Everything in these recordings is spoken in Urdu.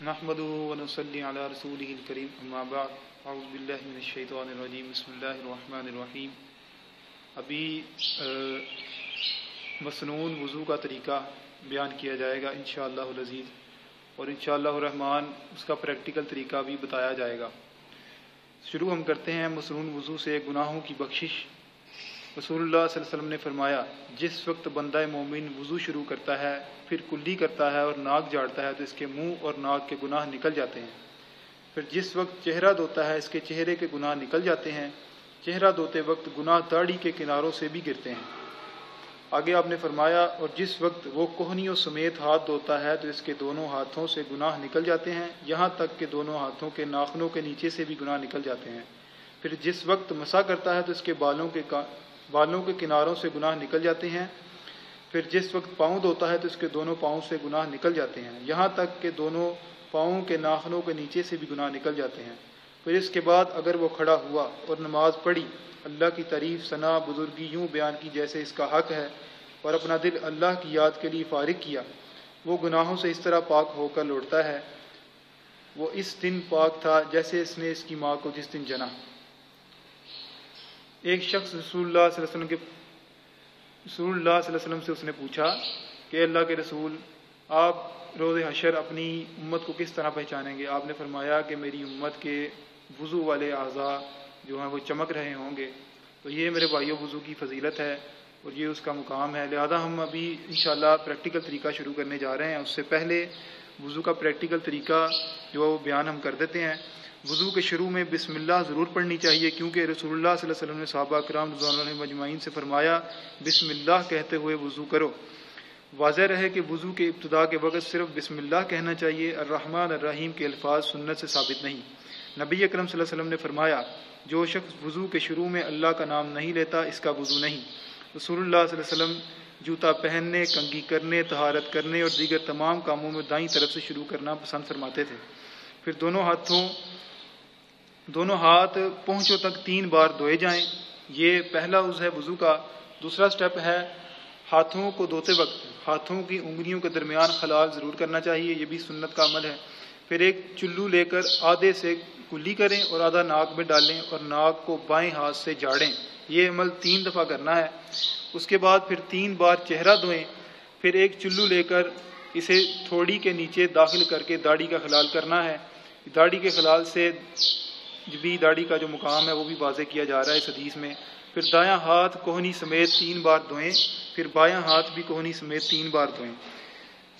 نحمده ونصلي على رسوله الكريم اما بعد اعوذ باللہ من الشیطان الرجیم بسم اللہ الرحمن الرحیم۔ ابھی مسنون وضو کا طریقہ بیان کیا جائے گا انشاءاللہ العزیز، اور انشاءاللہ الرحمن اس کا پریکٹیکل طریقہ بھی بتایا جائے گا۔ شروع ہم کرتے ہیں مسنون وضو سے گناہوں کی بخشش۔ رسول اللہ صلی اللہ علیہ وسلم نے فرمایا، جس وقت بندہ مومن وضو شروع کرتا ہے پھر کلی کرتا ہے اور ناک جھاڑتا ہے تو اس کے منہ اور ناک کے گناہ نکل جاتے ہیں۔ پھر جس وقت چہرہ دھوتا ہے اس کے چہرے کے گناہ نکل جاتے ہیں۔ چہرہ دھوتے وقت گناہ داڑھی کے کناروں سے بھی گرتے ہیں۔ آگے آپ نے فرمایا، اور جس وقت وہ کوہنیوں سمیت ہاتھ دھوتا ہے تو اس کے دونوں ہاتھوں سے گناہ نکل جاتے ہیں، یہاں تک کہ دونوں ہاتھوں کے ناخنوں کے نیچے سے بھی گناہ نکل جاتے ہیں۔ پھر جس وقت مسح کرتا ہے تو اس کے بالوں کے کناروں سے گناہ نکل جاتے ہیں۔ پھر جس وقت پاؤں دھوتا ہے تو اس کے دونوں پاؤں سے گناہ نکل جاتے ہیں، یہاں تک کہ دونوں پاؤں کے ناخنوں کے نیچے سے بھی گناہ نکل جاتے ہیں۔ پھر اس کے بعد اگر وہ کھڑا ہوا اور نماز پڑھی، اللہ کی تعریف، ثنا، بزرگی یوں بیان کی جیسے اس کا حق ہے، اور اپنا دل اللہ کی یاد کے لیے فارغ کیا، وہ گناہوں سے اس طرح پاک ہو کر لوٹتا ہے، وہ اس دن پاک تھا جیسے اس نے اس کی ماں کو جس دن جنا۔ ایک شخص رسول اللہ صلی اللہ علیہ وسلم سے اس نے پوچھا کہ اللہ کے رسول، آپ روز حشر اپنی امت کو کس طرح پہچانیں گے؟ آپ نے فرمایا کہ میری امت کے وضو والے اعضاء جو ہیں وہ چمک رہے ہوں گے۔ تو یہ میرے بھائیوں وضو کی فضیلت ہے اور یہ اس کا مقام ہے، لہذا ہم ابھی انشاءاللہ پریکٹیکل طریقہ شروع کرنے جا رہے ہیں۔ اس سے پہلے وضو کا پریکٹیکل طریقہ جو ہے وہ بیان ہم کر دیتے ہیں۔ وضو کے شروع میں بسم اللہ ضرور پڑھنی چاہیے، کیونکہ رسول اللہ صلی اللہ علیہ وسلم نے صحابہ کرام رضوان اللہ علیہم اجمعین سے فرمایا، بسم اللہ کہتے ہوئے وضو کرو۔ واضح رہے کہ وضو کے ابتدا کے وقت صرف بسم اللہ کہنا چاہیے، الرحمن الرحیم کے الفاظ سنت سے ثابت نہیں۔ نبی اکرم صلی اللہ علیہ وسلم نے فرمایا، جو شخص وضو کے شروع میں اللہ کا نام نہیں لیتا اس کا وضو نہیں۔ رسول اللہ صلی اللہ علیہ وسلم جوتا پہننے، کنگھی کرنے، طہارت کرنے اور دیگر تمام کاموں میں دائیں طرف سے شروع کرنا پسند فرماتے تھے۔ پھر دونوں ہاتھ پہنچوں تک 3 بار دھوئے جائیں، یہ پہلا عضو ہے وضو کا۔ دوسرا سٹیپ ہے ہاتھوں کو دھوتے وقت ہاتھوں کی انگلیوں کے درمیان خلال ضرور کرنا چاہیے، یہ بھی سنت کا عمل ہے۔ پھر ایک چلو لے کر آدھے سے کلی کریں اور آدھا ناک میں ڈالیں اور ناک کو بائیں ہاتھ سے جھاڑیں، یہ عمل 3 دفعہ کرنا ہے۔ اس کے بعد پھر 3 بار چہرہ دھوئیں، پھر ایک چلو لے کر اسے تھوڑی کے نیچے داخل کر کے داڑھی کا خلال کرنا ہے۔ داڑھی کے خلال سے بھی داڑھی کا جو مقام ہے وہ بھی واضح کیا جا رہا ہے اس حدیث میں۔ پھر دایاں ہاتھ کوہنی سمیت 3 بار دھوئیں، پھر بایاں ہاتھ بھی کوہنی سمیت 3 بار دھوئیں۔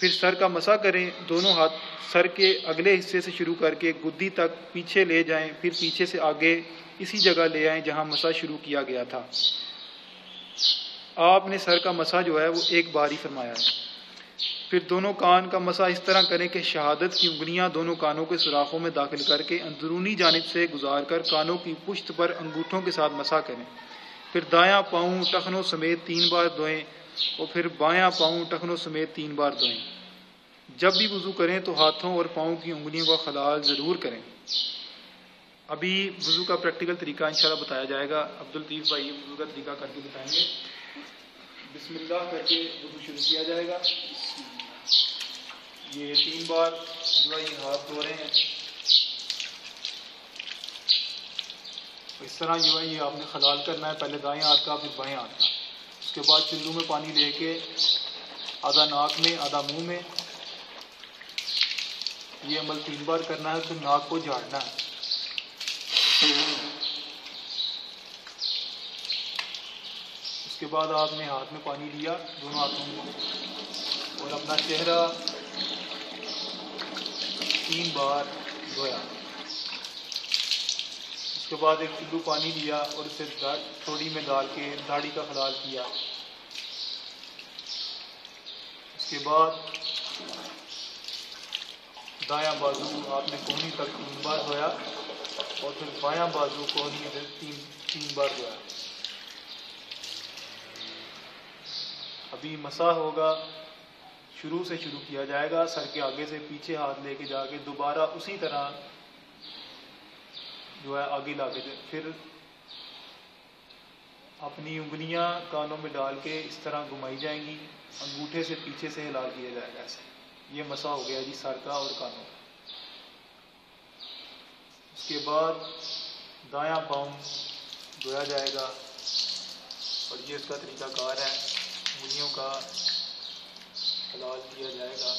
پھر سر کا مسح کریں، دونوں ہاتھ سر کے اگلے حصے سے شروع کر کے گدی تک پیچھے لے جائیں، پھر پیچھے سے آگے اسی جگہ لے آئیں جہاں مسح شروع کیا گیا تھا۔ آپ نے سر کا مسح جو ہے وہ 1 بار ہی فرمایا ہے۔ پھر دونوں کان کا مسح اس طرح کریں کہ شہادت کی انگلیاں دونوں کانوں کے سوراخوں میں داخل کر کے اندرونی جانب سے گزار کر کانوں کی پشت پر انگوٹھوں کے ساتھ مسح کریں۔ پھر دایاں پاؤں ٹخنوں سمیت 3 بار دھوئیں اور پھر بایاں پاؤں ٹخنوں سمیت 3 بار دھوئیں۔ جب بھی وضو کریں تو ہاتھوں اور پاؤں کی انگلیوں کا خلال ضرور کریں۔ ابھی وضو کا پریکٹیکل طریقہ انشاءاللہ بتایا جائے گا۔ عبدالطیف بھائی وضو کا طریقہ کر کے بتائیں گے۔ بسم اللہ کر کے وضو شروع کیا جائے گا۔ یہ 3 بار جو ہے یہ ہاتھ دھو رہے ہیں، اس طرح جو ہے یہ آپ نے خلال کرنا ہے، پہلے دائیں ہاتھ کا پھر بائیں ہاتھ کا۔ اس کے بعد چلو میں پانی لے کے آدھا ناک میں آدھا منہ میں، یہ عمل 3 بار کرنا ہے۔ پھر ناک کو جھاڑنا ہے۔ اس کے بعد آپ نے ہاتھ میں پانی لیا دونوں ہاتھوں میں اور اپنا چہرہ 3 بار دھویا۔ اس کے بعد ایک چلو پانی لیا اور اسے تھوڑی میں ڈال کے داڑھی کا خلال کیا۔ اس کے بعد دایاں بازو آپ نے کوہنی تک 3 بار دھویا اور پھر بایاں بازو کوہنی سے 3 بار دھویا۔ ابھی مسح ہوگا، شروع سے شروع کیا جائے گا، سر کے آگے سے پیچھے ہاتھ لے کے جا کے دوبارہ اسی طرح جو ہے آگے لا کے پھر اپنی انگلیاں کانوں میں ڈال کے اس طرح گھمائی جائیں گی، انگوٹھے سے پیچھے سے ہلا دیا جائے گا ایسے۔ یہ مسح ہو گیا جی سر کا اور کانوں کا۔ کے بعد دایاں پاؤں دھویا جائے گا، اور یہ اس کا طریقہ کار ہے۔ انگلیوں کا حلال کیا جائے گا۔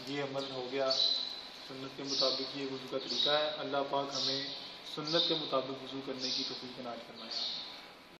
یہ عمل ہو گیا سنت کے مطابق، یہ وضو کا طریقہ ہے۔ اللہ پاک ہمیں سنت کے مطابق وضو کرنے کی توفیق عنایت فرمائے۔